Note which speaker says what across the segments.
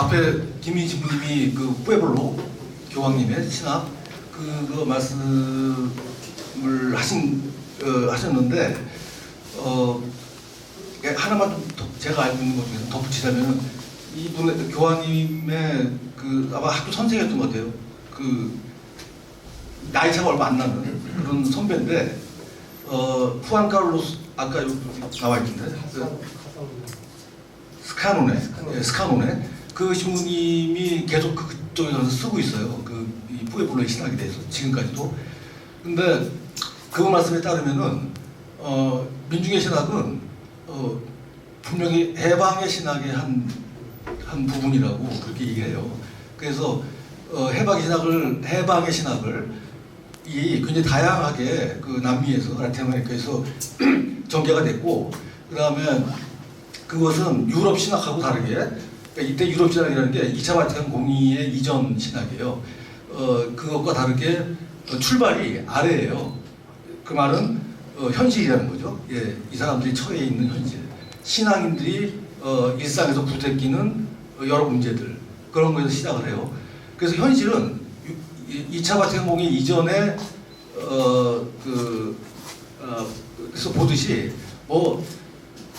Speaker 1: 앞에 김민식 님이 그 푸에블로 교황님의 신학 그거 말씀을 하셨는데 하나만 좀 제가 알고 있는 것 중에서 덧붙이자면 이분의 교황님의 그 아마 학교 선생이었던 것 같아요. 그 나이 차가 얼마 안 나는 그런 선배인데 후안 카를로스 아까 여기 나와 있던데 스카노네 그 신부님이 계속 그쪽에서 쓰고 있어요. 그 이 푸에블로의 신학에 대해서 지금까지도. 근데 그 말씀에 따르면은 민중의 신학은 분명히 해방의 신학의 한 부분이라고 그렇게 얘기해요. 그래서 해방의 신학을 이 굉장히 다양하게 그 남미에서 라틴 아메리카에서 전개가 됐고, 그 다음에 그것은 유럽 신학하고 다르게, 그러니까 이때 유럽 신학이라는 게 2차 바티칸 공의의 이전 신학이에요. 그것과 다르게 출발이 아래예요. 그 말은 현실이라는 거죠. 예, 이 사람들이 처해 있는 현실. 신앙인들이 일상에서 부대끼는 여러 문제들, 그런 거에서 시작을 해요. 그래서 현실은 2차 바티칸 공의 이전에 그래서 보듯이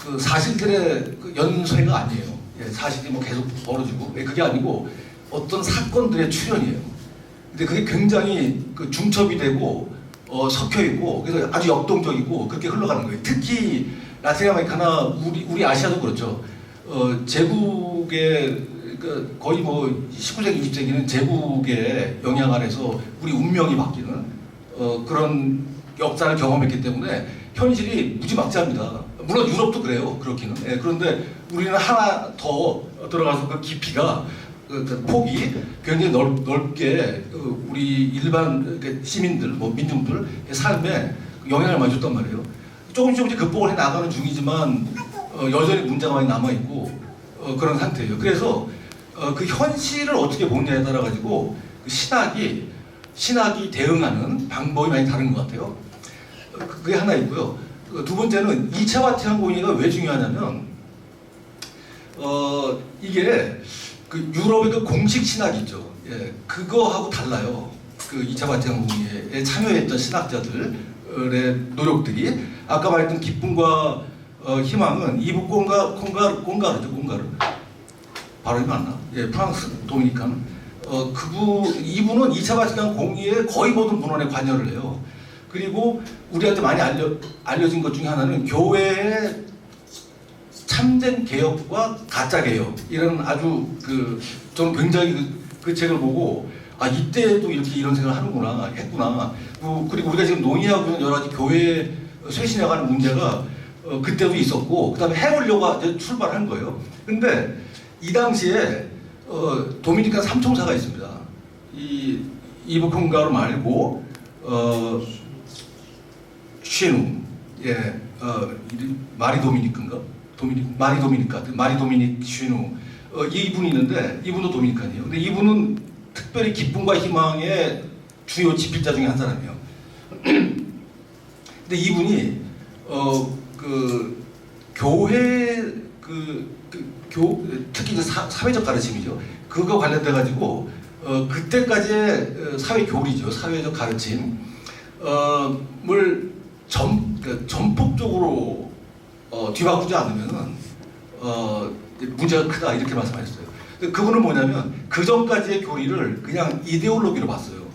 Speaker 1: 그 사실들의 그 연쇄가 아니에요. 예, 사실이 뭐 계속 벌어지고, 예, 그게 아니고 어떤 사건들의 출현이에요. 근데 그게 굉장히 그 중첩이 되고 섞여 있고, 그래서 아주 역동적이고 그렇게 흘러가는 거예요. 특히 라틴 아메리카나 우리 아시아도 그렇죠. 제국의 그 거의 뭐 19세기, 20세기는 제국의 영향 아래서 우리 운명이 바뀌는 그런 역사를 경험했기 때문에 현실이 무지막지합니다. 물론 유럽도 그래요. 그렇기는. 예, 그런데 우리는 하나 더 들어가서 그 깊이가 그 폭이 굉장히 넓게 우리 일반 시민들, 뭐 민중들 삶에 영향을 많이 줬단 말이에요. 조금씩 극복을 해 나가는 중이지만 여전히 문제가 많이 남아 있고 그런 상태예요. 그래서 그 현실을 어떻게 보느냐에 따라 가지고 그 신학이 대응하는 방법이 많이 다른 것 같아요. 그게 하나 있고요. 두 번째는 2차 바티칸 공의가 왜 중요하냐면 이게 그 유럽의 그 공식 신학이 있죠. 예, 그거하고 달라요. 그 2차 바티칸 공의에 참여했던 신학자들의 노력들이 아까 말했던 기쁨과 희망은 이브 꽁가르죠. 발음이 맞나? 예, 프랑스 도미니칸. 이분은 2차 바티칸 공의의 거의 모든 문헌에 관여를 해요. 그리고 우리한테 많이 알려진 것 중에 하나는 교회의 참된 개혁과 가짜 개혁, 이런 아주 저는 굉장히 그 책을 보고 이때도 이런 생각을 하는구나 했구나. 그리고 우리가 지금 논의하고 있는 여러 가지 교회에 쇄신해가는 문제가 그때도 있었고, 그 다음에 해보려고 출발한 거예요. 근데 이 당시에 도미니칸 삼총사가 있습니다. 이 이브 콩가르 말고 쉐누, 예, 마리 도미니크인가? 마리 도미닉 쉐누, 이분이 있는데 이분도 도미니칸이에요. 근데 이분은 특별히 기쁨과 희망의 주요 집필자 중에 한 사람이에요. 근데 이분이 그 교회 특히 사회적 가르침이죠. 그거 관련돼 가지고 그때까지의 사회 교리죠. 사회적 가르침을 전폭적으로 뒤바꾸지 않으면은 문제가 크다, 이렇게 말씀하셨어요. 그분은 뭐냐면 그 전까지의 교리를 그냥 이데올로기로 봤어요.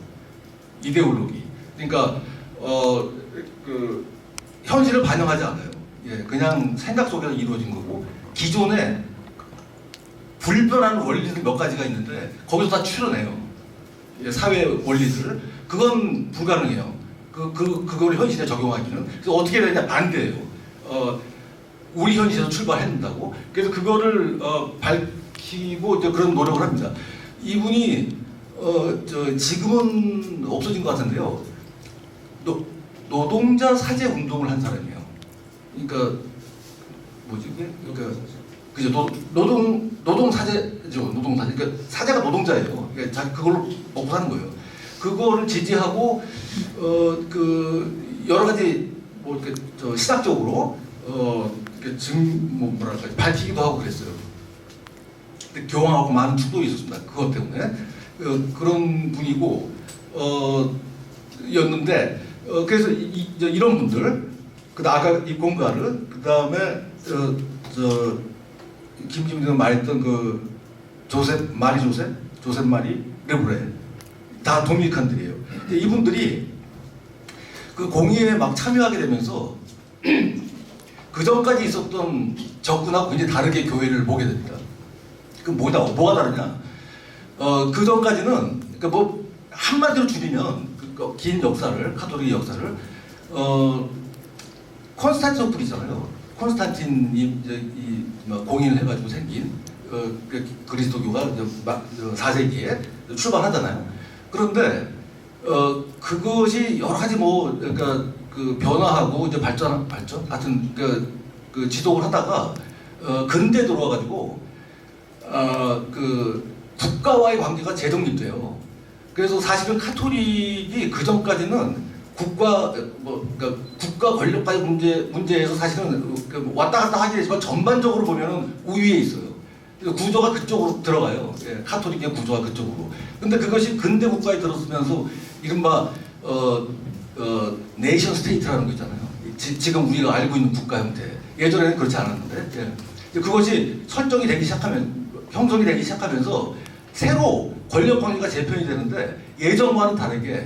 Speaker 1: 이데올로기. 그러니까 그 현실을 반영하지 않아요. 예, 그냥 생각 속에서 이루어진 거고, 기존에 불변하는 원리들 몇 가지가 있는데 거기서 다 추려내요. 예, 사회 원리들을. 그건 불가능해요. 그걸 현실에 적용하기는. 그래서 어떻게 되냐, 반대예요. 우리 현실에서 출발했다고. 그래서 그거를 밝히고 이제 그런 노력을 합니다. 이분이 지금은 없어진 것 같은데요. 노동자 사제 운동을 한 사람이에요. 그러니까 그죠? 노동 사제죠. 그러니까 사제가 노동자예요. 그러니까 자기 그걸로 먹고 사는 거예요. 그거를 지지하고 여러 가지 시각적으로 뭐랄까 밝히기도 하고 그랬어요. 교황하고 많은 충돌이 있었습니다. 그것 때문에 그런 분이고 였는데 그래서 이런 분들 아까 이 공가르 그다음에 김김대가 말했던 그 조셉 마리 르브레 다 도미니칸들이에요. 이분들이 그 공의에 막 참여하게 되면서 그 전까지 있었던 접근하고 굉장히 다르게 교회를 보게 됩니다. 그 뭐가 다르냐? 그 전까지는 그러니까 뭐 한마디로 줄이면 그 긴 역사를 카톨릭 역사를 콘스탄티노플이잖아요. 콘스탄틴이 공인을 해가지고 생긴 그리스도교가 4세기에 출발하잖아요. 그런데 그것이 여러 가지 그러니까 그 변화하고 이제 발전 같은 그 지속을 하다가 근대 들어와가지고 그 국가와의 관계가 재정립돼요. 그래서 사실은 카톨릭이 그 전까지는 그러니까 국가 권력과의 문제에서 사실은 왔다 갔다 하긴 했지만 전반적으로 보면은 우위에 있어요. 그래서 구조가 그쪽으로 들어가요. 예, 카톨릭의 구조가 그쪽으로. 근데 그것이 근대 국가에 들어서면서 이른바 네이션 스테이트라는 거 있잖아요. 지금 우리가 알고 있는 국가 형태. 예전에는 그렇지 않았는데 예. 그것이 설정이 되기 형성이 되기 시작하면서 새로 권력 관계가 재편이 되는데 예전과는 다르게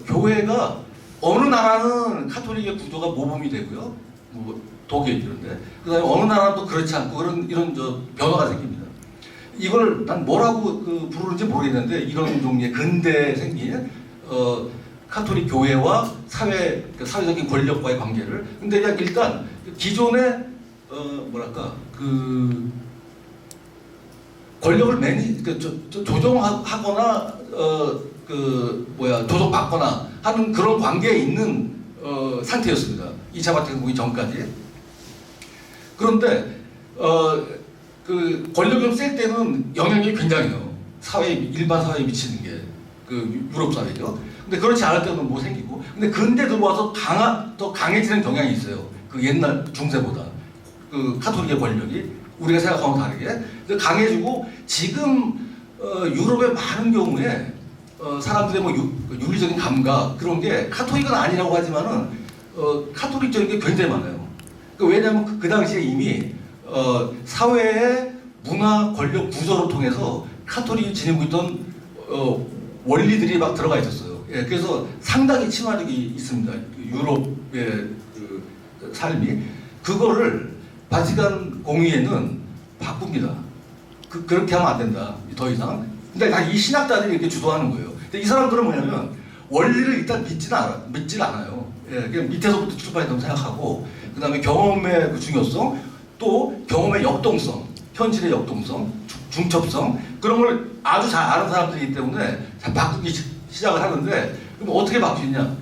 Speaker 1: 교회가 어느 나라는 카톨릭의 구조가 모범이 되고요. 뭐 독일 이런데 그다음에 어느 나라는 또 그렇지 않고 이런 변화가 생깁니다. 이걸 난 뭐라고 부르는지 모르겠는데 이런 종류의 근대에 생긴 카톨릭 교회와 사회적인 권력과의 관계를 근데 그냥 일단 기존의 뭐랄까 권력을 조정하거나 조정받거나 하는 그런 관계에 있는 상태였습니다. 2차 바티칸 전까지. 그런데 그 권력이 좀 셀 때는 영향력이 굉장해요. 일반 사회에 미치는 게 유럽 사회죠. 근데 그렇지 않을 때는 뭐 생기고. 근데 근대 들어와서 더 강해지는 경향이 있어요. 그 옛날 중세보다 그 카톨릭의 권력이 우리가 생각하고 다르게 강해지고 지금 유럽의 많은 경우에 사람들의 뭐 윤리적인 감각 그런 게 카톨릭은 아니라고 하지만은 카톨릭적인 게 굉장히 많아요. 왜냐하면 그 당시에 이미 사회의 문화 권력 구조를 통해서 카톨릭이 지니고 있던 원리들이 막 들어가 있었어요. 예, 그래서 상당히 친화력이 있습니다. 유럽의 삶이 그거를 바티칸 공의회는 바꿉니다. 그렇게 하면 안 된다. 더 이상. 근데 다 이 신학자들이 이렇게 주도하는 거예요. 근데 이 사람들은 뭐냐면 원리를 일단 믿질 않아요. 예, 그냥 밑에서부터 출발했다고 생각하고 그 다음에 경험의 그 중요성 또 경험의 역동성 현실의 역동성 중첩성 그런 걸 아주 잘 아는 사람들이기 때문에 바꾸기 시작을 하는데 그럼 어떻게 바뀌느냐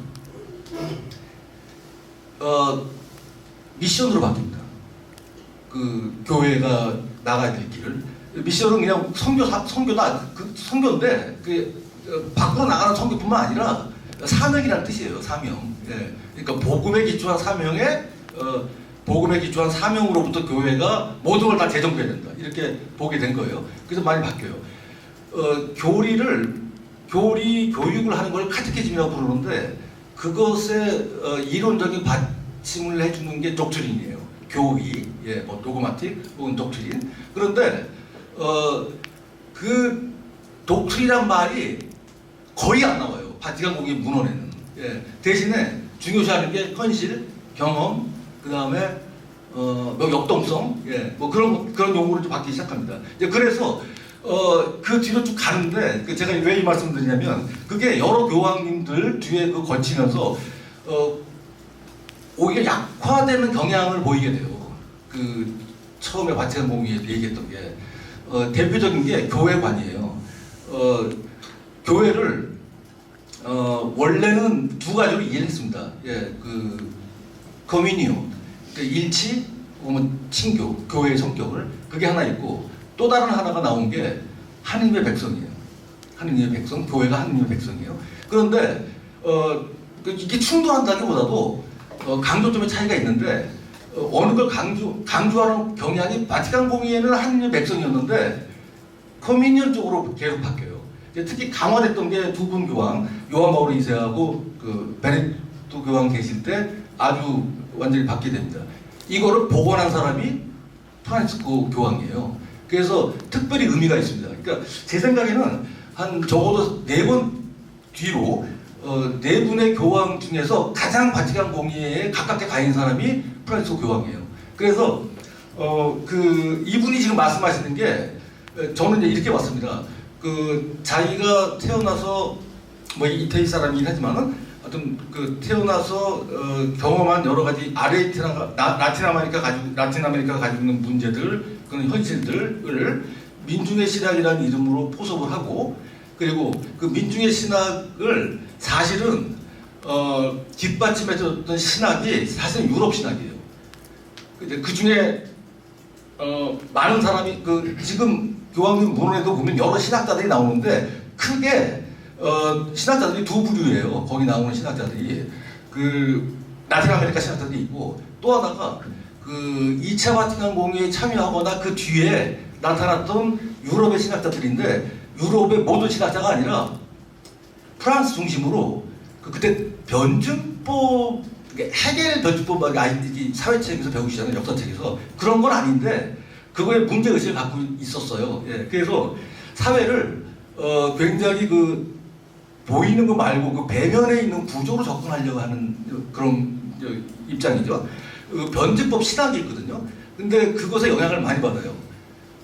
Speaker 1: 미션으로 바뀝니다. 그 교회가 나가야 될 길을 미션은 그냥 선교인데 밖으로 나가는 선교뿐만 아니라 사명이라는 뜻이에요. 사명. 예. 그러니까 복음에 기초한 사명으로부터 교회가 모든 걸 다 재정비해야 된다. 이렇게 보게 된 거예요. 그래서 많이 바뀌어요. 교육을 하는 걸 카테키즘이라고 부르는데 그것의 이론적인 받침을 해주는 게 독트린이에요. 교의, 예, 뭐 도그마틱 혹은 독트린. 그런데 그 독트린이란 말이 거의 안 나와요. 바티칸 공의 문헌에는. 예, 대신에 중요시하는 게 현실, 경험, 그 다음에 뭐 역동성, 예, 뭐 그런 용어로 좀 바뀌기 시작합니다. 이제 그래서 그 뒤로 쭉 가는데 제가 왜 이 말씀을 드리냐면 그게 여러 교황님들 뒤에 거치면서 오히려 약화되는 경향을 보이게 돼요. 처음에 바티칸 공의에 얘기했던 게 대표적인 게 교회관이에요. 교회를 원래는 두 가지로 이해했습니다. 예, 커뮤니오, 일치, 친교, 교회의 성격을 그게 하나 있고 또 다른 하나가 나온 게 하느님의 백성이에요. 하느님의 백성, 교회가 하느님의 백성이에요. 그런데 이게 충돌한다기보다도 강조점의 차이가 있는데 어느 걸 강조하는 경향이 바티칸 공의회는 한 백성이었는데 커미니언 쪽으로 계속 바뀌어요. 특히 강화됐던 게 두 분 교황, 요한 바울 2세하고 그 베네딕토 교황 계실 때 아주 완전히 바뀌게 됩니다. 이거를 복원한 사람이 프란치스코 교황이에요. 그래서 특별히 의미가 있습니다. 그러니까 제 생각에는 한 적어도 4번 뒤로 4분의 교황 중에서 가장 바티칸 공의회에 가깝게 가 있는 사람이 프란치스코 교황이에요. 그래서 이분이 지금 말씀하시는 게 저는 이제 이렇게 봤습니다. 자기가 태어나서 뭐 이태리 사람이긴 하지만은 하여튼 태어나서 경험한 여러 가지 라틴 아메리카가 가지고 있는 문제들, 그런 현실들을 민중의 신학이라는 이름으로 포섭을 하고, 그리고 그 민중의 신학을 사실은 뒷받침해줬던 신학이 사실은 유럽 신학이에요. 그 중에 많은 사람이 지금 교황님 문헌에도 보면 여러 신학자들이 나오는데 크게 신학자들이 두 부류예요. 거기 나오는 신학자들이 라틴 아메리카 신학자들이 있고, 또 하나가 2차 바티칸 공의회에 참여하거나 그 뒤에 나타났던 유럽의 신학자들인데, 유럽의 모든 신학자가 아니라 프랑스 중심으로 그때 변증법, 헤겔 변증법 사회책에서 배우시잖아요. 역사책에서. 그런 건 아닌데 그거에 문제의식을 갖고 있었어요. 예, 그래서 사회를 굉장히 보이는 거 말고 배면에 있는 구조로 접근하려고 하는 그런 입장이죠. 변증법 신학이 있거든요. 근데 그것에 영향을 많이 받아요.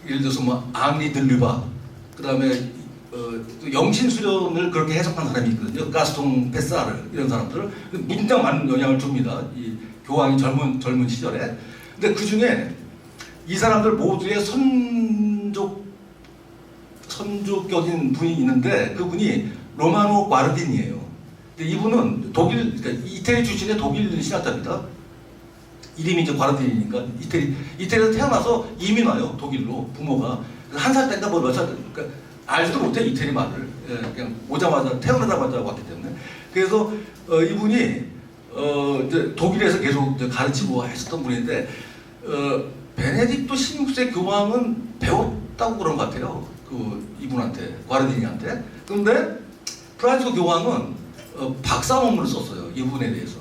Speaker 1: 예를 들어서 뭐 앙리 들르바, 그 다음에 영신 수련을 그렇게 해석한 사람이 있거든요. 가스통 페사르 이런 사람들 굉장히 많은 영향을 줍니다. 이 교황이 젊은 시절에. 근데 그 중에 이 사람들 모두의 선조격인 분이 있는데 그분이 로마노 과르딘이에요. 근데 이분은 그러니까 이태리 출신의 독일 신학자입니다. 이름이 이제 과르딘이니까 이태리에서 태어나서 이민 와요. 독일로 부모가 한 살 때인가 뭐 몇 살 때, 그러니까 알지도 못해 이태리 말을. 예, 그냥 태어나자마자 왔기 때문에. 그래서 이분이 이제 독일에서 계속 가르치고 했었던 분인데 베네딕토 16세 교황은 배웠다고 그런 것 같아요. 이분한테, 과르디니한테. 그런데 프란치스코 교황은 박사 논문을 썼어요. 이분에 대해서.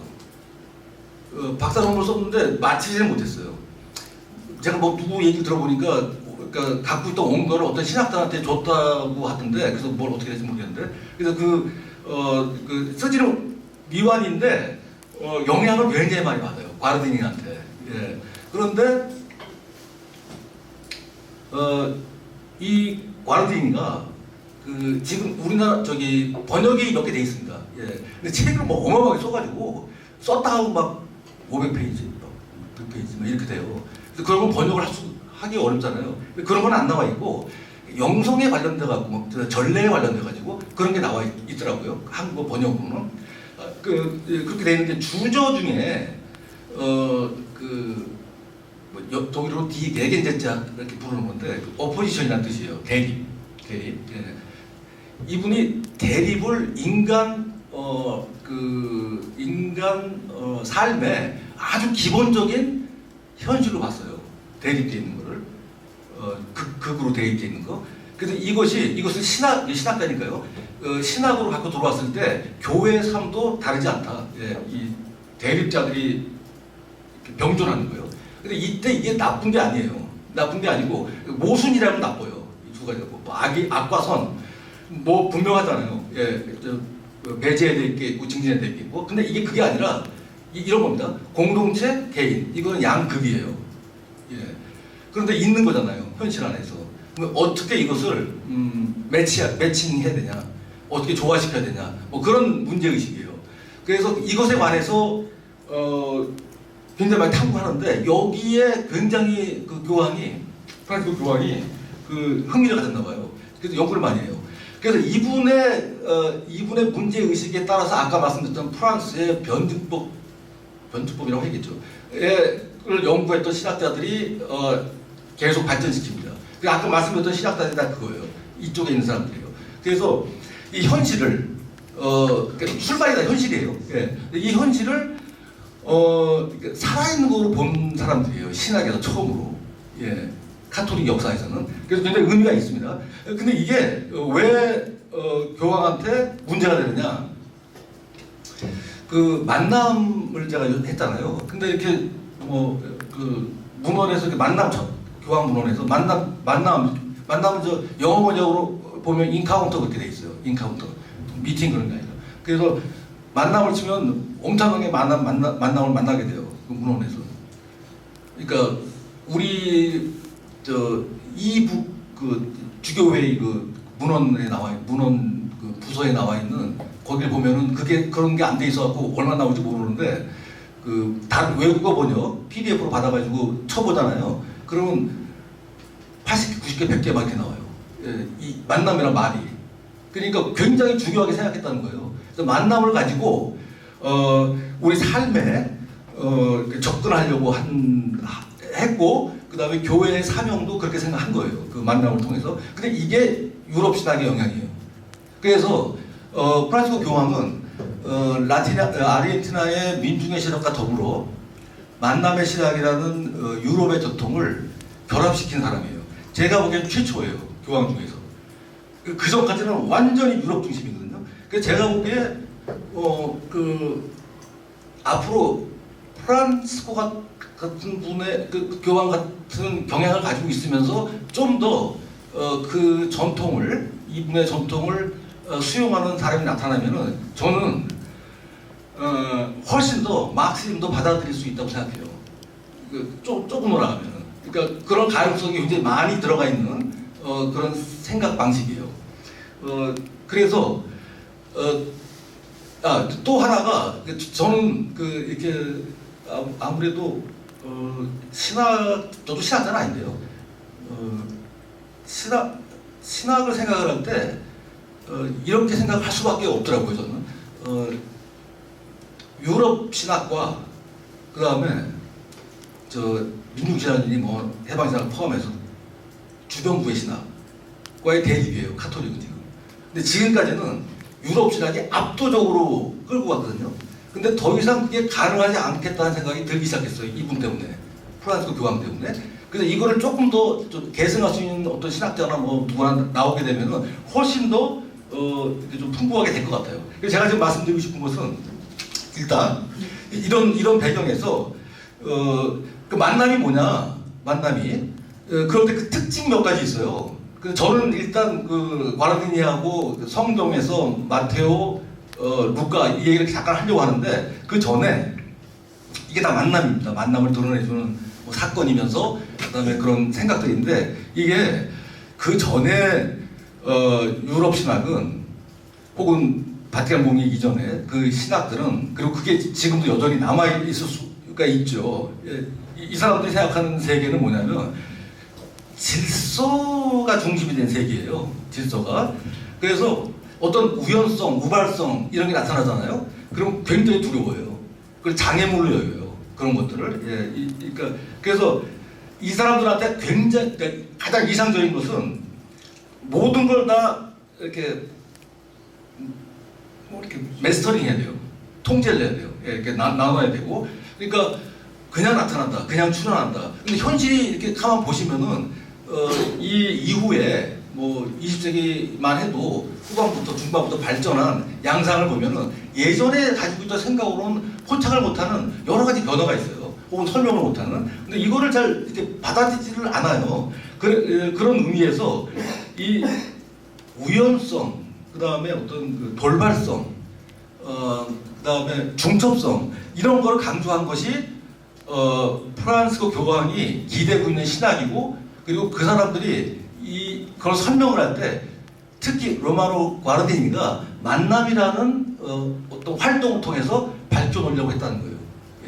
Speaker 1: 박사 논문을 썼는데 마치지는 못했어요. 제가 뭐 누구 얘기 들어보니까 그러니까 갖고 있던 원고를 어떤 신학자한테 줬다고 하던데, 그래서 뭘 어떻게 될지 모르겠는데, 그래서 쓰지는 미완인데 영향을 굉장히 많이 받아요. 과르디니한테. 예. 그런데 이 과르디니가 지금 우리나라 번역이 몇 개 돼 있습니다. 예. 근데 책을 뭐 어마어마하게 써가지고 썼다 하고 막 500페이지, 100페이지 뭐 이렇게 돼요. 그래서 그런 건 번역을 하기 어렵잖아요. 그런 건 안 나와 있고 영성에 관련돼 갖고 전례에 관련돼 가지고 그런 게 나와 있더라고요. 한국어 번역으로는. 그렇게 돼 있는데 주저 중에 독일어로 디 게겐제자 이렇게 부르는 건데 어포지션이라는 뜻이에요. 대립. 예. 이분이 대립을 인간 삶의 아주 기본적인 현실로 봤어요. 대립되어 있는 거를. 극으로 대립되어 있는 거. 그래서 이것을 신학자니까요. 신학으로 갖고 들어왔을 때 교회의 삶도 다르지 않다. 예, 이 대립자들이 병존하는 거예요. 근데 이때 이게 나쁜 게 아니에요. 나쁜 게 아니고 모순이라면 나빠요. 이 두 가지가. 악과 선. 뭐 분명하잖아요. 예, 배제해야 될 게 있고 증진해야 될 게 있고. 근데 이게 그게 아니라 이런 겁니다. 공동체, 개인. 이거는 양극이에요. 예. 그런데 있는 거잖아요. 현실 안에서. 어떻게 이것을 매칭해야 되냐, 어떻게 조화시켜야 되냐, 뭐 그런 문제의식이에요. 그래서 이것에 관해서 굉장히 많이 탐구하는데 여기에 굉장히 프란치스코 교황이 흥미를 가졌나 봐요. 그래서 연구를 많이 해요. 그래서 이분의 문제의식에 따라서 아까 말씀드렸던 프랑스의 변증법이라고 하겠죠. 를 연구했던 신학자들이 계속 발전시킵니다. 아까 말씀드렸던 신학자들이 다 그거예요. 이쪽에 있는 사람들이에요. 그래서 이 현실을 출발이 다 현실이에요. 예. 이 현실을 살아있는 거로 본 사람들이에요. 신학에서 처음으로. 예. 카톨릭 역사에서는. 그래서 굉장히 의미가 있습니다. 근데 이게 왜 교황한테 문제가 되느냐? 그 만남을 제가 했잖아요. 근데 이렇게 그 문헌에서 이렇게 교황 문헌에서 만남은 저 영어 번역으로 보면 인카운터 그렇게 돼 있어요. 인카운터. 미팅 그런 게 아니라. 그래서 만남을 치면 엄청나게 만남을 만나게 돼요. 그 문헌에서. 그러니까 우리 이북 그 주교회의 그 문헌 그 부서에 나와 있는 거기를 보면은 그런 게 안 돼 있어갖고 얼마 나올지 모르는데 그 다른 외국어 번역 PDF로 받아가지고 쳐보잖아요. 그러면 80개, 90개, 100개 막 이렇게 나와요. 예, 이 만남이란 말이. 그러니까 굉장히 중요하게 생각했다는 거예요. 그래서 만남을 가지고 우리 삶에 접근하려고 했고 그 다음에 교회의 사명도 그렇게 생각한 거예요. 그 만남을 통해서. 근데 이게 유럽 신학의 영향이에요. 그래서 프란치스코 교황은 아르헨티나의 민중의 신학과 더불어 만남의 신학이라는 유럽의 전통을 결합시킨 사람이에요. 제가 보기엔 최초예요. 교황 중에서. 그 전까지는 완전히 유럽 중심이거든요. 그래서 제가 보기에 앞으로 프란치스코 같은 분의 그 교황 같은 경향을 가지고 있으면서 좀 더 그 전통을 이분의 전통을 수용하는 사람이 나타나면은 저는 훨씬 더 마르크시즘도 받아들일 수 있다고 생각해요. 조금 올라가면은. 그러니까 그런 가능성이 굉장히 많이 들어가 있는 그런 생각 방식이에요. 그래서 또 하나가 저는 이렇게 아무래도 저도 신학자는 아닌데요. 신학을 생각을 할 때 이렇게 생각할 수밖에 없더라고요. 저는 유럽 신학과 그 다음에 민중신학이니 해방신학을 포함해서 주변부의 신학과의 대립이에요. 카톨릭은 지금. 근데 지금까지는 유럽 신학이 압도적으로 끌고 갔거든요. 근데 더 이상 그게 가능하지 않겠다는 생각이 들기 시작했어요. 이분 때문에. 프란치스코 교황 때문에. 그래서 이거를 조금 더 좀 계승할 수 있는 어떤 신학자나 누구나 나오게 되면은 훨씬 더 이렇게 좀 풍부하게 될 것 같아요. 그래서 제가 지금 말씀드리고 싶은 것은 일단 이런 배경에서 그 만남이 뭐냐? 만남이 그런데 그 특징 몇 가지 있어요. 저는 일단 그 과라디니하고 성경에서 마테오, 루카 이 얘기를 잠깐 하려고 하는데 그 전에 이게 다 만남입니다. 만남을 드러내주는 사건이면서 그다음에 그런 생각들인데 이게 그 전에 유럽 신학은 혹은 바티칸 공의 이전에 그 신학들은 그리고 그게 지금도 여전히 남아 있을 수가 있죠. 이 사람들이 생각하는 세계는 뭐냐면 질서가 중심이 된 세계예요. 질서가. 그래서 어떤 우연성, 우발성 이런 게 나타나잖아요. 그럼 굉장히 두려워요. 그걸 장애물로 여겨요. 그런 것들을. 그러니까 그래서 이 사람들한테 굉장히 가장 이상적인 것은 모든 걸 다 이렇게 메스터링 해야 돼요. 통제를 해야 돼요. 이렇게 나눠야 되고. 그러니까 그냥 나타난다, 그냥 출현한다. 근데 현실이 이렇게 가만 보시면은 이 이후에 20세기만 해도 후반부터 중반부터 발전한 양상을 보면은 예전에 가지고 있던 생각으로는 포착을 못하는 여러 가지 변화가 있어요. 혹은 설명을 못하는. 근데 이거를 잘 이렇게 받아들이지를 않아요. 그런 의미에서 이 우연성, 그 다음에 어떤 그 돌발성, 그 다음에 중첩성 이런 걸 강조한 것이 프란치스코 교황이 기대고 있는 신학이고 그리고 그 사람들이 그걸 설명을 할 때 특히 로마노 과르디니가 만남이라는 어떤 활동을 통해서 밝혀놓으려고 했다는 거예요.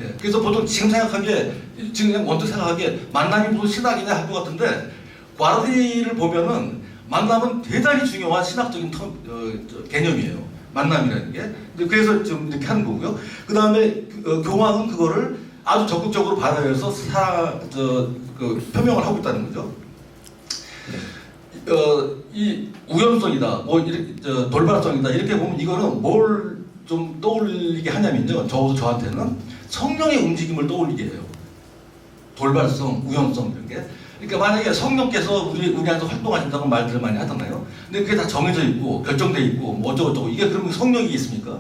Speaker 1: 예. 그래서 보통 지금 그냥 먼저 생각하기에 만남이 무슨 신학이냐 할 것 같은데 과르디니를 보면은 만남은 대단히 중요한 신학적인 개념이에요. 만남이라는 게. 그래서 좀 이렇게 하는 거고요. 그 다음에 교황은 그거를 아주 적극적으로 받아들여서 표명을 하고 있다는 거죠. 이 우연성이다, 돌발성이다 이렇게 보면 이거는 뭘 좀 떠올리게 하냐면요. 저한테는 성령의 움직임을 떠올리게 해요. 돌발성, 우연성 이런 게. 그러니까 만약에 성령께서 우리한테 활동하신다고 말들을 많이 하잖아요. 근데 그게 다 정해져 있고 결정돼 있고 뭐 어쩌고저쩌고 이게 그러면 성령이 있습니까?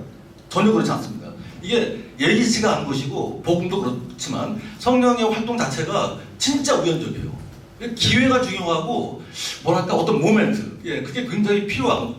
Speaker 1: 전혀 그렇지 않습니다. 이게 예기치가 않은 것이고 복음도 그렇지만 성령의 활동 자체가 진짜 우연적이에요. 기회가 중요하고 뭐랄까 어떤 모멘트, 예, 그게 굉장히 필요한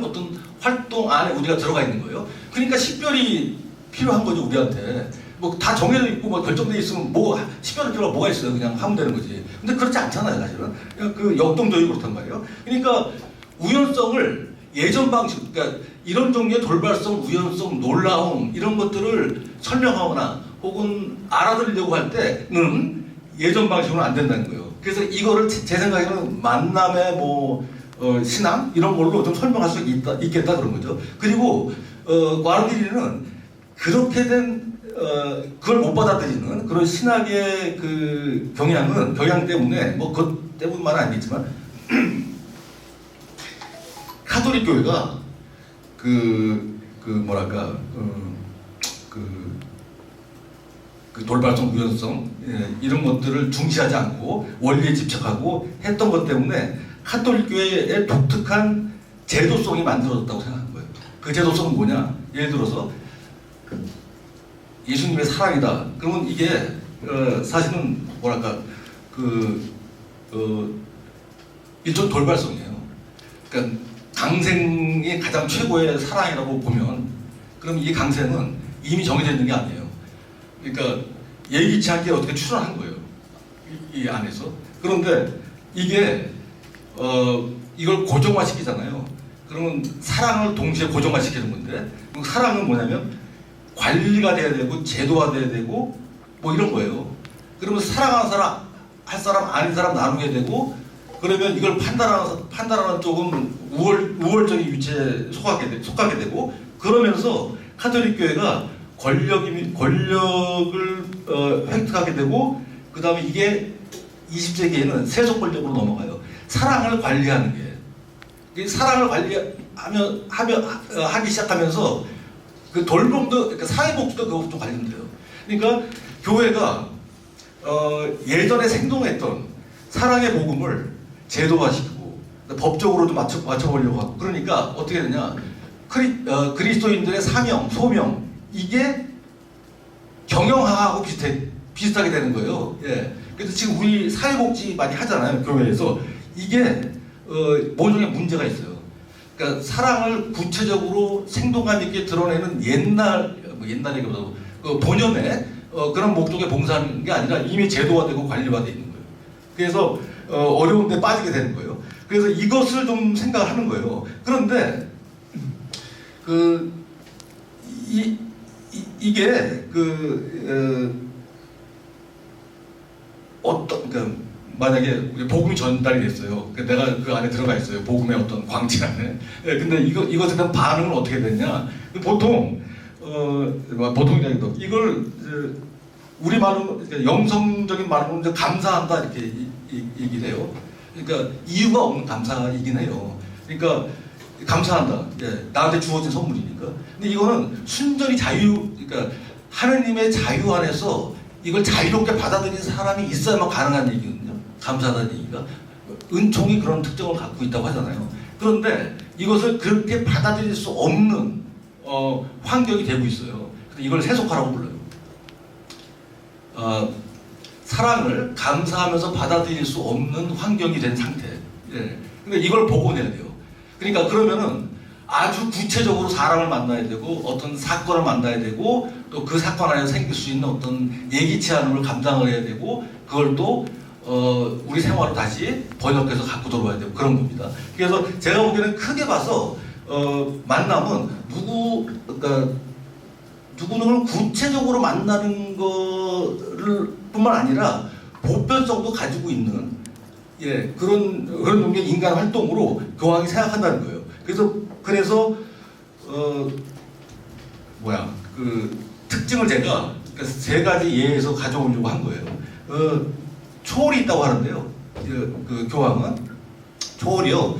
Speaker 1: 어떤 활동 안에 우리가 들어가 있는 거예요. 그러니까 식별이 필요한 거죠 우리한테. 뭐 다 정해져 있고 뭐 결정돼 있으면 뭐 식별할 필요가 뭐가 있어요? 그냥 하면 되는 거지. 근데 그렇지 않잖아요 사실은. 그냥 그 역동적이고 그렇단 말이에요. 그러니까 우연성을 예전 방식, 그러니까 이런 종류의 돌발성, 우연성, 놀라움 이런 것들을 설명하거나 혹은 알아들으려고 할 때는 예전 방식으로는 안 된다는 거예요. 그래서 이거를 제 생각에는 만남의 신앙 이런 걸로 좀 설명할 수 있겠다 그런 거죠. 그리고 과르디니는 그렇게 된 그걸 못 받아들이는 그런 신학의 그 경향 때문에 뭐 그것 때문만은 아니겠지만 카톨릭 교회가 그 돌발성, 우연성 이런 것들을 중시하지 않고 원리에 집착하고 했던 것 때문에 카톨릭 교회의 독특한 제도성이 만들어졌다고 생각하는 거예요. 그 제도성은 뭐냐? 예를 들어서 예수님의 사랑이다. 그러면 이게 사실은 일종 돌발성이에요. 그러니까 강생이 가장 최고의 사랑이라고 보면 그럼 이 강생은 이미 정해져 있는 게 아니에요. 그러니까 예기치 않게 어떻게 출현한 거예요. 이 안에서. 그런데 이게 이걸 고정화시키잖아요. 그러면 사랑을 동시에 고정화시키는 건데 그럼 사랑은 뭐냐면 관리가 돼야 되고 제도화돼야 되고 뭐 이런 거예요. 그러면 사랑하는 사람, 할 사람, 아닌 사람 나누게 되고 그러면 이걸 판단하는 쪽은 우월적인 위치에 속하게 되고 그러면서 카톨릭 교회가 권력을 획득하게 되고 그 다음에 이게 20세기에는 세속 권력으로 넘어가요. 사랑을 관리하는 게 사랑을 하기 시작하면서 그 돌봄도 그러니까 사회복지도 그것도 좀 관련돼요. 그러니까 교회가 예전에 생동했던 사랑의 복음을 제도화시키고 법적으로도 맞춰보려고 하고 그러니까 어떻게 되냐 그리스도인들의 사명, 소명 이게 경영하고 비슷하게 되는 거예요. 예. 그래서 지금 우리 사회복지 많이 하잖아요. 교회에서 이게 모종의 문제가 있어요. 그러니까 사랑을 구체적으로 생동감 있게 드러내는 옛날이기보다 그 본연의 그런 목적에 봉사하는 게 아니라 이미 제도화되고 관리화되어 있는 거예요. 그래서 어려운데 빠지게 되는 거예요. 그래서 이것을 좀 생각을 하는 거예요. 그런데 이게 그러니까 만약에 복음이 전달이 됐어요. 내가 그 안에 들어가 있어요. 복음의 어떤 광채 안에. 예, 근데 이것에 대한 반응은 어떻게 됐냐? 보통이라기도 이걸 우리 말로 영성적인 말로 감사한다 이렇게 얘기를 해요. 그러니까 이유가 없는 감사이긴 해요. 그러니까 감사한다. 예, 나한테 주어진 선물이니까. 근데 이거는 순전히 그러니까 하느님의 자유 안에서 이걸 자유롭게 받아들이는 사람이 있어야만 가능한 얘기거든요. 감사하다는 얘기가 은총이 그런 특징을 갖고 있다고 하잖아요. 그런데 이것을 그렇게 받아들일 수 없는 환경이 되고 있어요. 이걸 세속화라고 불러요. 사랑을 감사하면서 받아들일 수 없는 환경이 된 상태. 예. 그러니까 이걸 복원해야 돼요. 그러니까 그러면은 아주 구체적으로 사람을 만나야 되고 어떤 사건을 만나야 되고 또 그 사건 안에서 생길 수 있는 어떤 예기치 않은 걸 감당을 해야 되고 그걸 또 우리 생활로 다시 번역해서 갖고 들어와야 되고 그런 겁니다. 그래서 제가 보기에는 크게 봐서 만남은 누구를 구체적으로 만나는 거를 뿐만 아니라 보편성도 가지고 있는 그런 종류의 인간 활동으로 교황이 생각한다는 거예요. 그래서 그 특징을 제가 세 가지 예에서 가져오려고 한 거예요. 초월이 있다고 하는데요. 그 교황은 초월이요.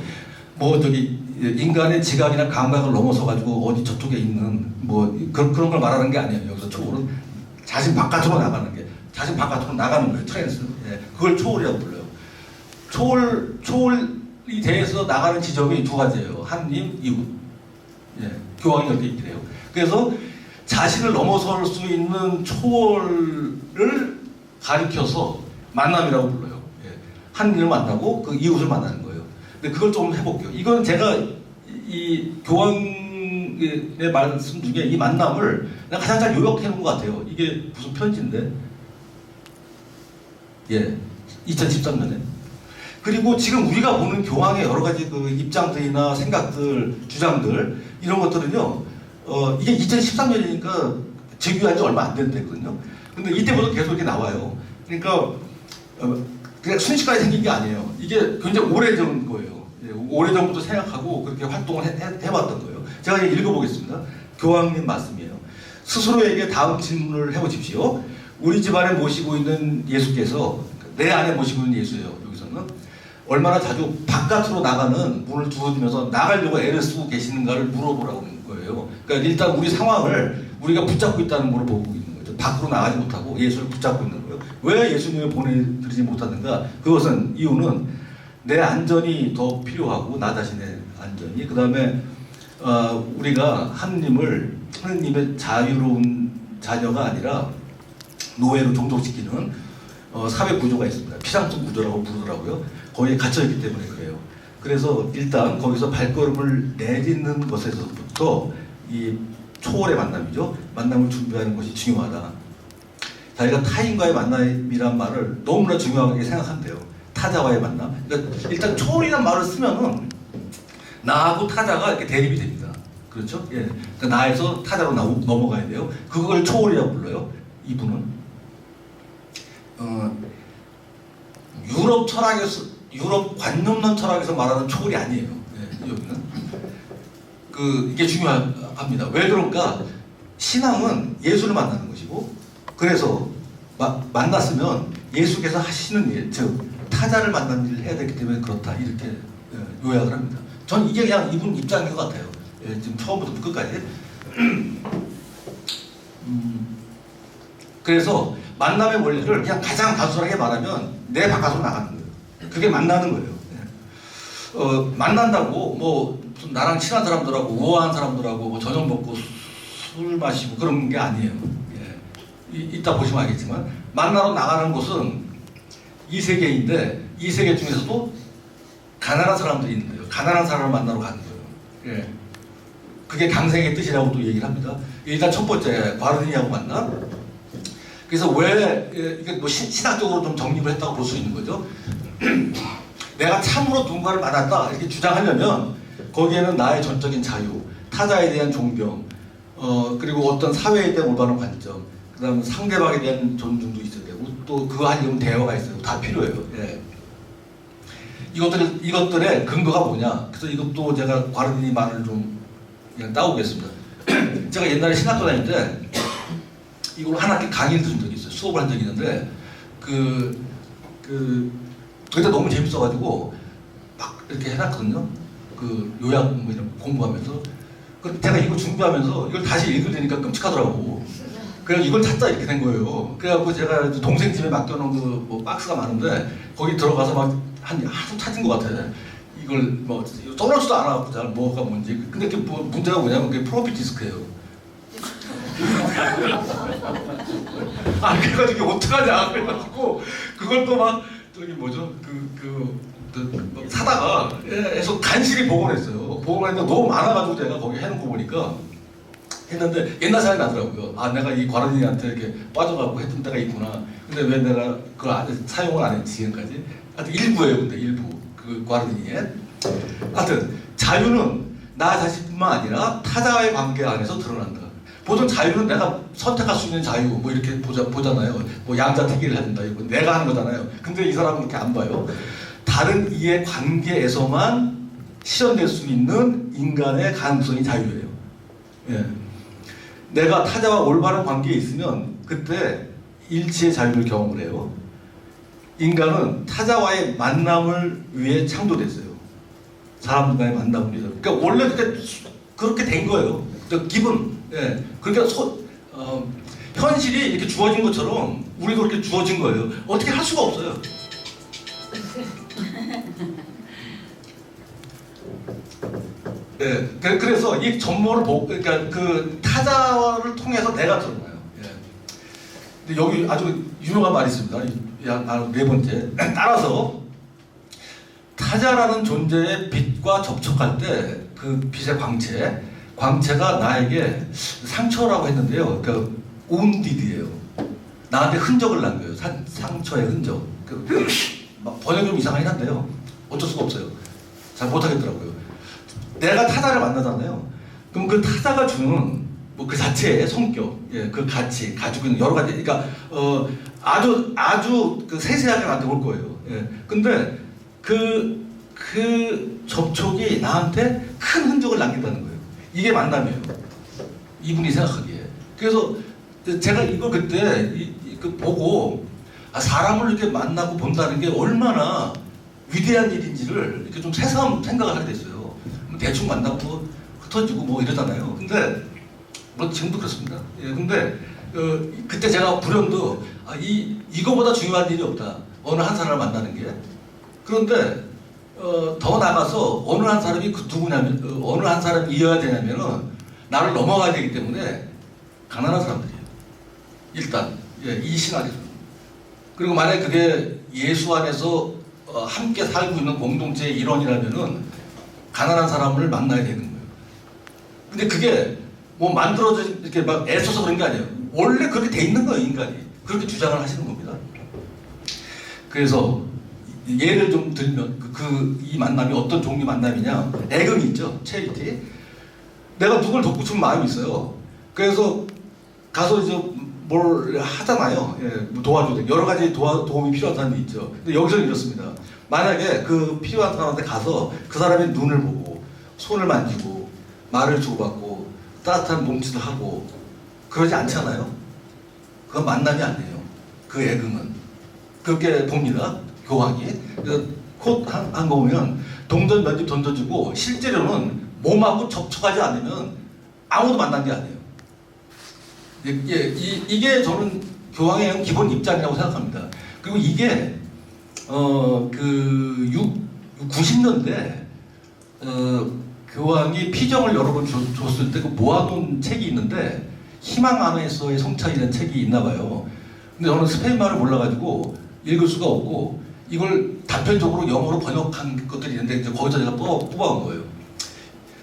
Speaker 1: 인간의 지각이나 감각을 넘어서 가지고 어디 저쪽에 있는 뭐 그런 걸 말하는 게 아니에요. 여기서 초월은 자신 바깥으로 나가는 게, 자신 바깥으로 나가는 거예요. 트랜스. 예, 그걸 초월이라고 불러요. 초월이 돼서 나가는 지점이 두 가지예요. 하느님, 이웃. 예, 교황이 이렇게 있긴 해요. 그래서 자신을 넘어설 수 있는 초월을 가리켜서 만남이라고 불러요. 예, 하느님을 만나고 그 이웃을 만나는 거예요. 근데 그걸 좀 해볼게요. 이건 제가 이 교황의 말씀 중에 이 만남을 가장 잘 요약해 놓은 것 같아요. 이게 무슨 편지인데? 예, 2013년에. 그리고 지금 우리가 보는 교황의 여러 가지 그 입장들이나 생각들, 주장들 이런 것들은요, 이게 2013년이니까 즉위한 지 얼마 안 된 때거든요. 근데 이때부터 계속 이렇게 나와요. 그러니까 그냥 순식간에 생긴 게 아니에요. 이게 굉장히 오래전 거예요. 예, 오래전부터 생각하고 그렇게 활동을 해왔던 거예요. 제가 읽어보겠습니다. 교황님 말씀이에요. 스스로에게 다음 질문을 해보십시오. 우리 집안에 모시고 있는 예수께서, 내 안에 모시고 있는 예수예요. 여기서는 얼마나 자주 바깥으로 나가는 문을 두드리면서 나가려고 애를 쓰고 계시는가를 물어보라고 하는 거예요. 그러니까 일단 우리 상황을 우리가 붙잡고 있다는 걸 보고 있는 거죠. 밖으로 나가지 못하고 예수를 붙잡고 있는 거예요. 왜 예수님을 보내드리지 못하는가? 그것은 이유는 내 안전이 더 필요하고, 나 자신의 안전이. 그 다음에 우리가 하느님의 자유로운 자녀가 아니라 노예로 종속시키는 사회 구조가 있습니다. 피상적 구조라고 부르더라고요. 거기에 갇혀있기 때문에 그래요. 그래서 일단 거기서 발걸음을 내딛는 것에서부터 이 초월의 만남이죠. 만남을 준비하는 것이 중요하다. 자기가 타인과의 만남이란 말을 너무나 중요하게 생각한대요. 타자와의 만남. 그러니까 일단 초월이라는 말을 쓰면은 나하고 타자가 이렇게 대립이 됩니다. 그렇죠? 예. 그러니까 나에서 타자로 넘어가야 돼요. 그걸 초월이라고 불러요. 이분은 유럽 철학에서, 유럽 관념론 철학에서 말하는 초월이 아니에요. 예, 여기는 이게 중요합니다. 왜 그럴까? 신앙은 예수를 만나는 것이고, 그래서 만났으면 예수께서 하시는 일, 즉 타자를 만나는 일을 해야 되기 때문에 그렇다, 이렇게 요약을 합니다. 전 이게 그냥 이분 입장인 것 같아요. 예, 지금 처음부터 끝까지. 그래서 만남의 원리를 그냥 가장 단순하게 말하면 내 바깥으로 나가는 거예요. 그게 만나는 거예요. 만난다고 뭐 나랑 친한 사람들하고 우아한 사람들하고 뭐 저녁 먹고 술 마시고 그런 게 아니에요. 예. 이따 보시면 알겠지만 만나러 나가는 곳은 이 세계인데, 이 세계 중에서도 가난한 사람들이 있는데요. 가난한 사람을 만나러 가는 거예요. 예. 그게 강생의 뜻이라고 또 얘기를 합니다. 일단 첫 번째, 과르디니하고 만남. 그래서 왜 이게 뭐 신학적으로 좀 정립을 했다고 볼 수 있는 거죠. 내가 참으로 누군가를 만났다 이렇게 주장하려면 거기에는 나의 전적인 자유, 타자에 대한 존경, 그리고 어떤 사회에 대한 올바른 관점, 그다음 상대방에 대한 존중도 있어야 되고, 또 그거 하려면 대화가 있어요. 다 필요해요. 예. 이것들의 근거가 뭐냐? 그래서 이것도 제가 과르디니 말을 좀 그냥 따오겠습니다. 제가 옛날에 신학교 다닐 때 이걸 한 학기 강의를 들은 적이 있어요. 수업을 한 적이 있는데 그때 너무 재밌어가지고 막 이렇게 해놨거든요. 그 요약 뭐 이런 공부하면서. 그 제가 이거 준비하면서 이걸 다시 읽으려니까 끔찍하더라고. 그래서 이걸 찾자 이렇게 된 거예요. 그래갖고 제가 동생 집에 맡겨놓은 그 뭐 박스가 많은데 거기 들어가서 막 하도 찾은 것 같아. 이걸 뭐 떠나지도 않아갖고 잘 뭐가 뭔지. 근데 그 문제가 뭐냐면 그게 프로피 디스크예요. 아, 그래가지고 이게 어떡하냐 그래가지고 그걸 또 막 저기 뭐죠 사다가 해서 간신히 복원했어요. 복원했는데 너무 많아가지고 제가 거기 해놓고 보니까 했는데 옛날 생각이 나더라고요. 아, 내가 이 과르디니한테 이렇게 빠져가고 했던 때가 있구나. 근데 왜 내가 그걸 사용을 안 했지 지금까지? 하여튼 일부예요. 근데 일부 그 과르디니에. 하여튼 자유는 나 자신뿐만 아니라 타자와의 관계 안에서 드러난다. 보통 자유는 내가 선택할 수 있는 자유 뭐 이렇게 보잖아요. 뭐 양자택일을 해야 된다 이거 내가 하는 거잖아요. 근데 이 사람은 그렇게 안 봐요. 다른 이의 관계에서만 실현될 수 있는 인간의 가능성이 자유예요. 예. 내가 타자와 올바른 관계에 있으면 그때 일치의 자유를 경험을 해요. 인간은 타자와의 만남을 위해 창조됐어요. 사람과의 만남을 위해서. 그러니까 원래 그렇게 된 거예요. 기분. 예. 그러니까 현실이 이렇게 주어진 것처럼 우리도 이렇게 주어진 거예요. 어떻게 할 수가 없어요. 네, 그래서 이 전모를 보고, 그러니까 그 타자를 통해서 내가 드러나요. 예. 근데 여기 아주 유명한 말이 있습니다. 바로 네 번째. 따라서 타자라는 존재의 빛과 접촉할 때 그 빛의 광채가 나에게 상처라고 했는데요. 그러니까 wounded예요. 나한테 흔적을 남겨요. 상처의 흔적. 번역이 좀 이상하긴 한데요. 어쩔 수가 없어요. 잘 못하겠더라고요. 내가 타자를 만나잖아요. 그럼 그 타자가 주는 뭐 그 자체의 성격, 예, 그 가치, 가지고 있는 여러 가지, 그러니까 아주 그 세세하게 나한테 올 거예요. 예. 근데 그 접촉이 나한테 큰 흔적을 남긴다는 거예요. 이게 만남이에요. 이분이 생각하기에. 그래서 제가 이걸 그때 보고 사람을 이렇게 만나고 본다는 게 얼마나 위대한 일인지를 이렇게 좀 새삼 생각을 하게 됐어요. 대충 만나고 흩어지고 뭐 이러잖아요. 근데 뭐 지금도 그렇습니다. 예, 근데 그때 제가 불현도 이거보다 중요한 일이 없다. 어느 한 사람을 만나는 게. 그런데 더 나가서 어느 한 사람이 누구냐면 어느 한 사람이어야 되냐면은 나를 넘어가야 되기 때문에 가난한 사람들이에요. 일단 이 신학에서. 그리고 만약에 그게 예수 안에서 함께 살고 있는 공동체의 일원이라면은 가난한 사람을 만나야 되는 거예요. 근데 그게 뭐 만들어져 이렇게 막 애써서 그런 게 아니에요. 원래 그렇게 돼 있는 거예요, 인간이. 그렇게 주장을 하시는 겁니다. 그래서 예를 좀 들면 이 만남이 어떤 종류 만남이냐. 애금이 있죠. 체리티. 내가 누굴 돕고 싶은 마음이 있어요. 그래서 가서 이제 뭘 하잖아요. 예, 도와줘야 돼. 여러 가지 도움이 필요한 사람이 있죠. 근데 여기서는 이렇습니다. 만약에 그 필요한 사람한테 가서 그 사람의 눈을 보고 손을 만지고 말을 주고받고 따뜻한 몸짓을 하고 그러지 않잖아요. 그건 만남이 아니에요. 그 애금은. 그렇게 봅니다. 교황이. 콧한 거 보면 동전 몇 집 던져주고 실제로는 몸하고 접촉하지 않으면 아무도 만난 게 아니에요. 이게 저는 교황의 기본 입장이라고 생각합니다. 그리고 이게 90년대 교황이 피정을 여러 번 줬을 때 그 모아놓은 책이 있는데 희망 안에서의 성찰이라는 책이 있나 봐요. 근데 저는 스페인말을 몰라가지고 읽을 수가 없고 이걸 단편적으로 영어로 번역한 것들이 있는데 이제 거기서 제가 뽑아온 거예요.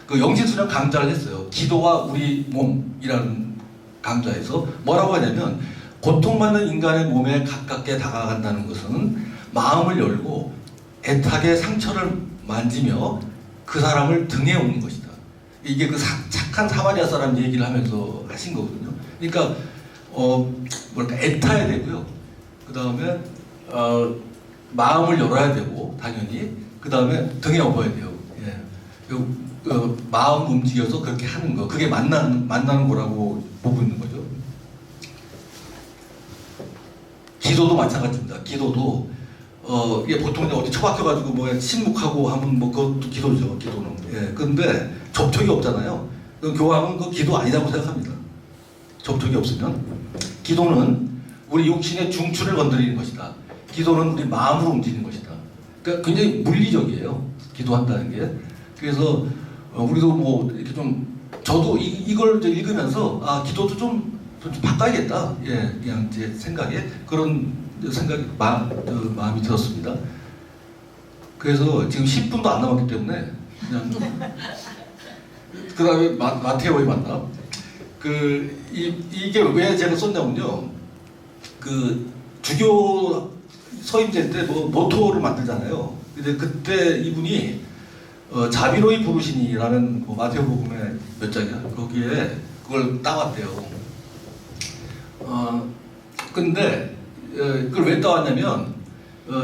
Speaker 1: 그 영신수령 강좌를 했어요. 기도와 우리 몸이라는 강좌에서 뭐라고 하냐면 고통받는 인간의 몸에 가깝게 다가간다는 것은 마음을 열고 애타게 상처를 만지며 그 사람을 등에 업는 것이다. 이게 그 착한 사마리아 사람 얘기를 하면서 하신 거거든요. 그러니까 뭐랄까 애타야 되고요. 그 다음에 마음을 열어야 되고 당연히 그 다음에 등에 업어야 돼요. 예. 마음 움직여서 그렇게 하는 거. 그게 만나는 거라고 보고 있는 거죠. 기도도 마찬가지입니다. 기도도 이게 보통 어디 처박혀가지고 뭐 침묵하고 하면 뭐 그것도 기도죠. 기도는. 예. 근데 접촉이 없잖아요. 교황은 그 기도 아니라고 생각합니다. 접촉이 없으면 기도는 우리 육신의 중추를 건드리는 것이다. 기도는 우리 마음으로 움직이는 것이다. 그러니까 굉장히 물리적이에요. 기도한다는 게. 그래서 우리도 뭐 이렇게 좀 저도 이걸 읽으면서 기도도 좀 바꿔야겠다. 예, 그냥 제 생각에 그런 생각이 마음이 들었습니다. 그래서 지금 10분도 안 남았기 때문에 그냥 그 다음에 마테오의 만남. 이게 왜 제가 썼냐면요. 그 주교 서임제 때 뭐 모토를 만들잖아요. 근데 그때 이분이 자비로이 부르시니라는 뭐 마테오복음의 몇 장이야? 거기에 그걸 따왔대요. 근데 그걸 왜 따왔냐면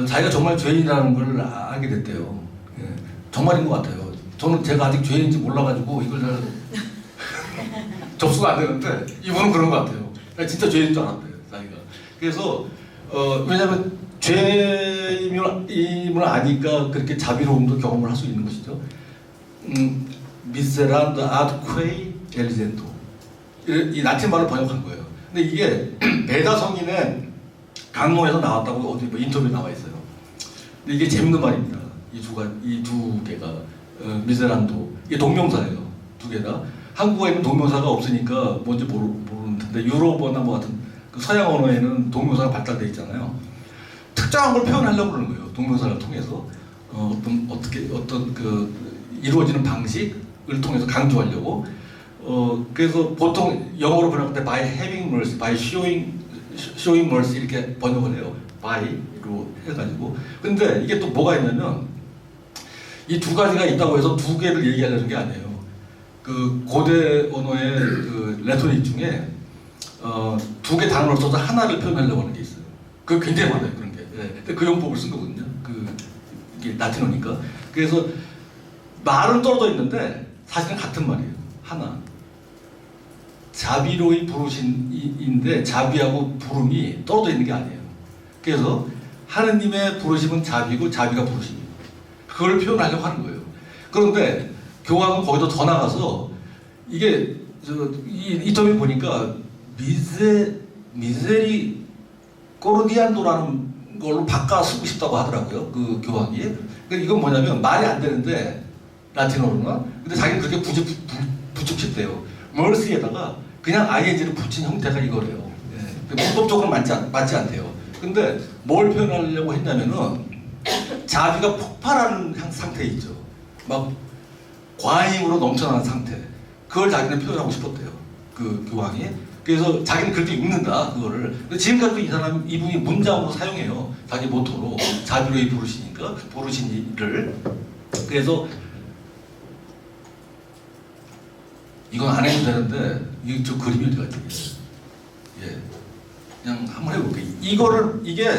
Speaker 1: 자기가 정말 죄인이라는 걸 알게 됐대요. 예, 정말인 것 같아요. 저는 제가 아직 죄인인지 몰라가지고 이걸 잘 접수가 안 되는데 이분은 그런 것 같아요. 진짜 죄인인 줄 알았대요, 자기가. 그래서 왜냐하면 죄임을 아니까 그렇게 자비로움도 경험을 할 수 있는 것이죠. 미세란드 아드퀘이 엘리젠도 이 라틴 말로 번역한 거예요. 근데 이게 베다 성인의 강론에서 나왔다고 어디 뭐 인터뷰에 나와 있어요. 근데 이게 재밌는 말입니다. 이 두 개가 미세란도 이게 동명사예요. 두 개다. 한국어에는 동명사가 없으니까 뭔지 모르는데 유럽어나 뭐 같은 그 서양 언어에는 동명사가 발달돼 있잖아요. 특정한 걸 표현하려고 그러는 거예요. 동명사를 통해서 어떤 그 이루어지는 방식을 통해서 강조하려고. 그래서 보통 영어로 번역할 때 by having mercy, by showing mercy 이렇게 번역을 해요. by로 해가지고. 근데 이게 또 뭐가 있냐면 이 두 가지가 있다고 해서 두 개를 얘기하려는 게 아니에요. 그 고대 언어의 그 레토릭 중에 두 개 단어를 써서 하나를 표현하려고 하는 게 있어요. 그게 굉장히 많아요, 그런 게. 네. 근데 그 용법을 쓴 거거든요. 이게 라틴어니까. 그래서 말은 떨어져 있는데 사실은 같은 말이에요. 하나. 자비로이 부르심인데 자비하고 부름이 떨어져 있는 게 아니에요. 그래서 하느님의 부르심은 자비고 자비가 부르심이에요. 그걸 표현하려고 하는 거예요. 그런데 교황은 거기도 더 나가서 이게 이 인터뷰 보니까 미세리 꼬르디안도라는 걸로 바꿔 쓰고 싶다고 하더라고요. 그 교황이. 그러니까 이건 뭐냐면 말이 안 되는데 라틴어로나. 근데 자기는 그렇게 붙이고 싶대요. 멀시에다가 그냥 ing를 붙인 형태가 이거래요. 예. 문법적으로 맞지 않대요. 근데 뭘 표현하려고 했냐면은 자비가 폭발하는 상태에 있죠. 막 과잉으로 넘쳐나는 상태. 그걸 자기는 표현하고 싶었대요. 그 교황이. 그래서 자기는 그렇게 읽는다, 그거를. 근데 지금까지 이분이 문장으로 사용해요. 자기 모토로. 자비로이 부르시니까, 부르신 이를. 그래서 이건 안 해도 되는데, 저 그림이 어디 갔지? 예. 그냥 한번 해볼게요. 이게,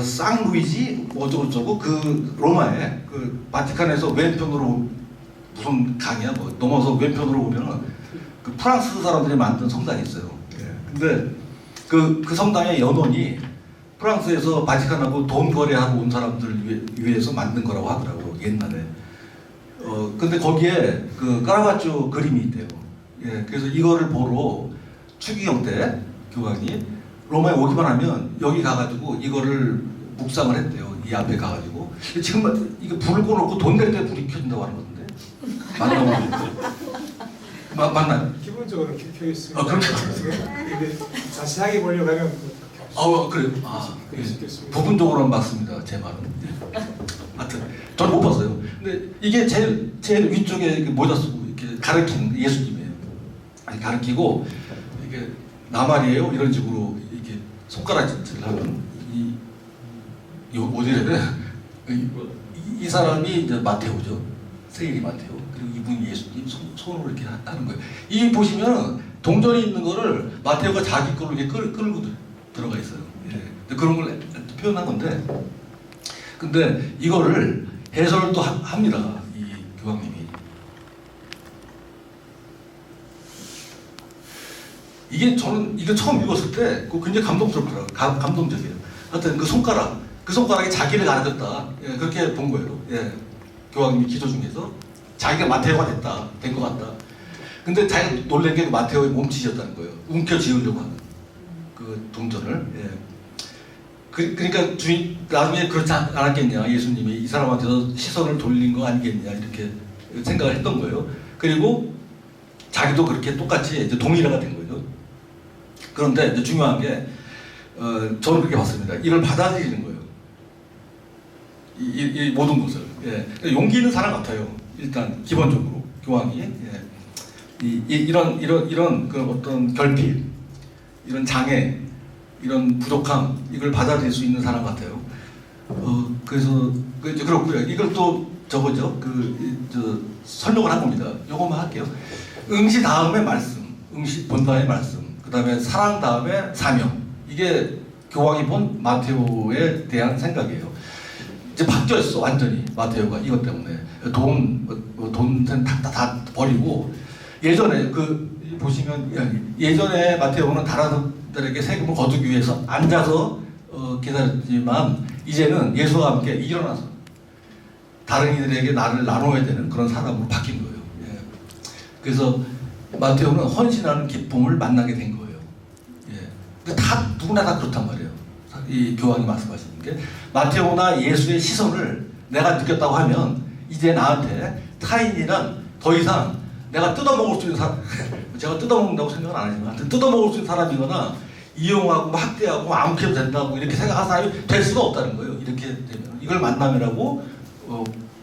Speaker 1: 쌍루이지, 어쩌고저쩌고, 그 로마에, 그 바티칸에서 왼편으로 무슨 강이야, 뭐, 넘어서 왼편으로 오면은 그 프랑스 사람들이 만든 성당이 있어요. 예. 근데 그 성당의 연원이 프랑스에서 바티칸하고 돈 거래하고 온 사람들 위해서 만든 거라고 하더라고, 옛날에. 근데 거기에 그 까라바쪼 그림이 있대요. 예. 그래서 이거를 보러 추기경 때 교황이 로마에 오기만 하면 여기 가가지고 이거를 묵상을 했대요. 이 앞에 가가지고. 지금 이거 불을 꺼놓고 돈 낼 때 불이 켜진다고 하는 건데. 맞나요? 맞나요?
Speaker 2: 기본적으로 켜져 있습니다.
Speaker 1: 그렇죠.
Speaker 2: 근데 자세하게 보려고 하면
Speaker 1: 그래요. 부분적으로는 맞습니다. 제 말은. 하여튼 저는 못 봤어요. 근데 이게 제일 위쪽에 이렇게 모자 쓰고 이렇게 가르치는 예수님이에요. 아니, 가르치고 이게 나 말이에요. 이런 식으로 이렇게 손가락질을 하는 어디래? 이 사람이 이제 마테오죠. 세일이 마테오. 그리고 이분이 예수님 손으로 이렇게 하는 거예요. 이 보시면 동전이 있는 거를 마테오가 자기 걸로 이렇게 끌고 들어가 있어요. 예. 그런 걸 표현한 건데, 근데 이거를 해설을 또 합니다. 이 교황님이. 이게 저는 이거 처음 읽었을 때 그거 굉장히 감동스럽더라고요. 감동적이에요. 하여튼 그 손가락이 자기를 가르쳤다. 예, 그렇게 본 거예요. 예. 교황님이 기도 중에서 자기가 마테오가 된 것 같다. 근데 자기가 놀란 게 마테오의 몸짓이었다는 거예요. 움켜쥐으려고 하는 그 동전을. 예. 그러니까 나중에 그렇지 않았겠냐. 예수님이 이 사람한테서 시선을 돌린 거 아니겠냐. 이렇게 생각을 했던 거예요. 그리고 자기도 그렇게 똑같이 이제 동일화가 된 거죠. 그런데 이제 중요한 게, 저는 그렇게 봤습니다. 이걸 받아들이는 거예요. 이 모든 것을. 예. 용기 있는 사람 같아요. 일단 기본적으로 교황이. 예. 이런 그 어떤 결핍, 이런 장애, 이런 부족함, 이걸 받아들일 수 있는 사람 같아요. 그래서 이제 그렇고요. 이걸 또 저거죠. 설명을 한 겁니다. 요것만 할게요. 응시 다음에 말씀, 응시 본 다음에 말씀, 그 다음에 사랑 다음에 사명. 이게 교황이 본 마테오에 대한 생각이에요. 이제 바뀌었어, 완전히 마테오가 이것 때문에 돈 다 버리고. 예전에 보시면 예전에 마테오는 다른 들에게 세금을 거두기 위해서 앉아서 기다렸지만 이제는 예수와 함께 일어나서 다른 이들에게 나를 나눠야 되는 그런 사람으로 바뀐 거예요. 예. 그래서 마테오는 헌신하는 기쁨을 만나게 된 거예요. 예. 근데 다 누구나 다 그렇단 말이에요. 이 교황이 말씀하시는 게 마테오나 예수의 시선을 내가 느꼈다고 하면 이제 나한테 타인이란 더 이상 내가 뜯어먹을 수 있는 사람, 제가 뜯어먹는다고 생각은 안 하지만 뜯어먹을 수 있는 사람이거나 이용하고 학대하고 아무렇게도 된다고 이렇게 생각하는 사람이 될 수가 없다는 거예요. 이렇게 되면 이걸 만남이라고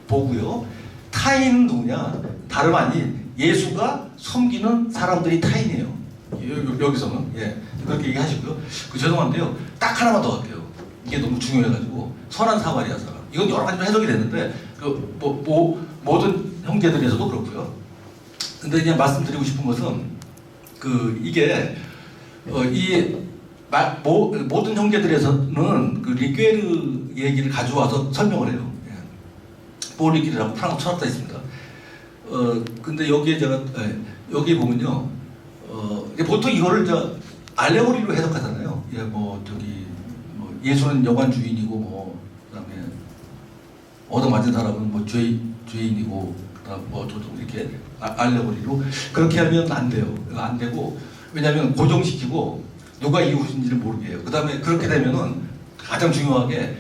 Speaker 1: 보고요. 타인은 누구냐? 다름 아닌 예수가 섬기는 사람들이 타인이에요. 여기서는 예 그렇게 얘기하시고요. 죄송한데요. 딱 하나만 더 할게요. 이게 너무 중요해가지고 선한 사마리아 사람. 이건 여러 가지로 해석이 되는데 모든 형제들에서도 그렇고요. 근데 그냥 말씀드리고 싶은 것은 이게 모든 형제들에서는 그 리퀘르 얘기를 가져와서 설명을 해요. 볼 리퀘르라고 프랑스 철학자 있습니다. 근데 여기에 제가 여기 보면요. 보통 이거를 알레고리로 해석하잖아요. 예, 예수는 여관 주인이고 그다음에 얻어맞은 사람은 죄인이고 그다음 이렇게 알레고리로 그렇게 하면 안 돼요. 안 되고 왜냐하면 고정시키고 누가 이웃인지를 모르게 해요. 그다음에 그렇게 되면은 가장 중요하게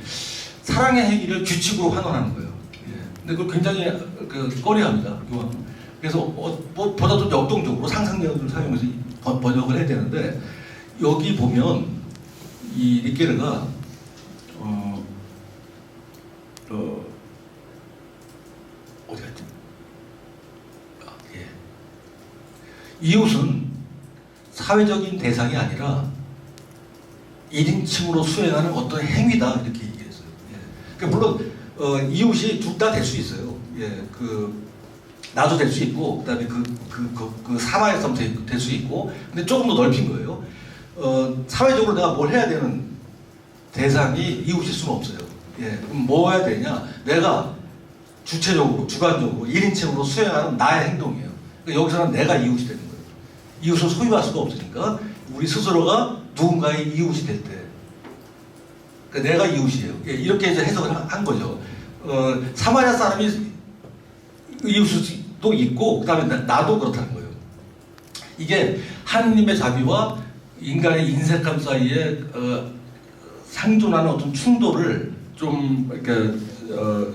Speaker 1: 사랑의 행위를 규칙으로 환원하는 거예요. 예. 근데 그걸 굉장히 꺼려합니다. 그래서 보다 더 역동적으로 상상력을 사용해서 번역을 해야 되는데 여기 보면 이 리케르가 어디 갔지? 예. 이웃은 사회적인 대상이 아니라 1인칭으로 수행하는 어떤 행위다 이렇게 얘기했어요. 예. 그러니까 물론 이웃이 둘 다 될 수 있어요. 예. 나도 될 수 있고 그다음에 사마에서 될 수 있고 근데 조금 더 넓힌 거예요. 사회적으로 내가 뭘 해야 되는 대상이 이웃일 수는 없어요. 예. 그럼 뭐 해야 되냐? 내가 주체적으로 주관적으로 1인칭으로 수행하는 나의 행동이에요. 그러니까 여기서는 내가 이웃이 되는 거예요. 이웃을 소유할 수가 없으니까 우리 스스로가 누군가의 이웃이 될 때 그러니까 내가 이웃이에요. 예. 이렇게 이제 해석을 한 거죠. 사마리아 사람이 이웃도 있고 그다음에 나도 그렇다는 거예요. 이게 하느님의 자비와 인간의 인색감 사이에 상존하는 어떤 충돌을 좀 이렇게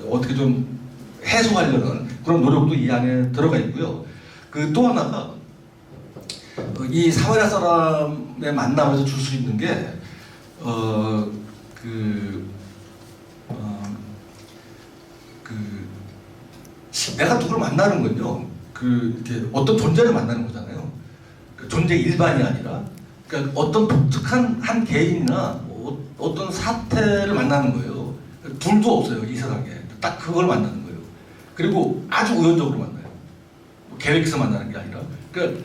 Speaker 1: 어떻게 좀 해소하려는 그런 노력도 이 안에 들어가 있고요. 또 하나가 이 사마리아 사람의 만남에서 줄 수 있는 게 내가 누구를 만나는 건요. 이렇게 어떤 존재를 만나는 거잖아요. 존재 일반이 아니라 그러니까 어떤 독특한 한 개인이나 어떤 사태를 만나는 거예요. 둘도 없어요 이 세상에. 딱 그걸 만나는 거예요. 그리고 아주 우연적으로 만나요. 계획해서 만나는 게 아니라. 그러니까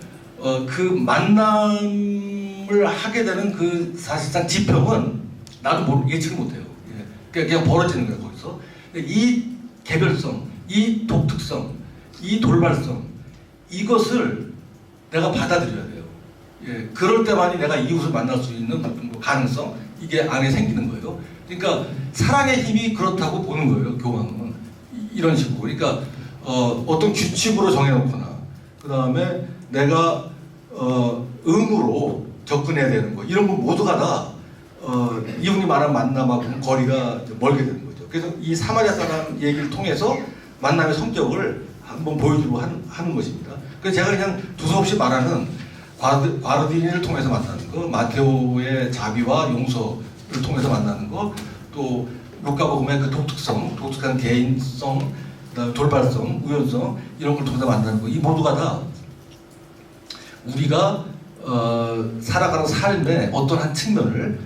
Speaker 1: 그 만남을 하게 되는 사실상 지평은 나도 예측을 못해요. 예. 그냥 벌어지는 거예요 거기서. 이 개별성, 이 독특성, 이 돌발성 이것을 내가 받아들여야 돼요. 예, 그럴 때만이 내가 이웃을 만날 수 있는 가능성 이게 안에 생기는 거예요. 그러니까 사랑의 힘이 그렇다고 보는 거예요. 교황은 이런 식으로. 그러니까 어떤 규칙으로 정해놓거나 그 다음에 내가 의무로 접근해야 되는 거 이런 거 모두가 다 이분이 말한 만남하고 거리가 멀게 되는 거죠. 그래서 이 사마리아 사람 얘기를 통해서 만남의 성격을 한번 보여주고 하는 것입니다. 그래서 제가 그냥 두서없이 말하는 과르디니를 통해서 만나는 거, 마테오의 자비와 용서를 통해서 만나는 거, 또 루카복음의 그 독특한 개인성, 그다음에 돌발성, 우연성 이런 걸 통해서 만나는 거, 이 모두가 다 우리가 살아가는 삶의 어떤 한 측면을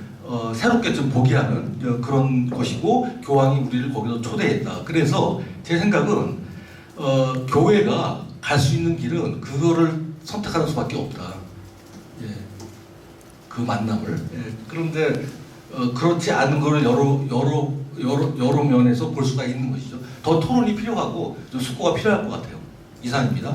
Speaker 1: 새롭게 좀 보게 하는 그런 것이고 교황이 우리를 거기서 초대했다. 그래서 제 생각은 교회가 갈 수 있는 길은 그거를 선택하는 수밖에 없다. 예. 그 만남을. 예. 그런데 그렇지 않은 거를 여러 면에서 볼 수가 있는 것이죠. 더 토론이 필요하고 좀 숙고가 필요할 것 같아요. 이상입니다.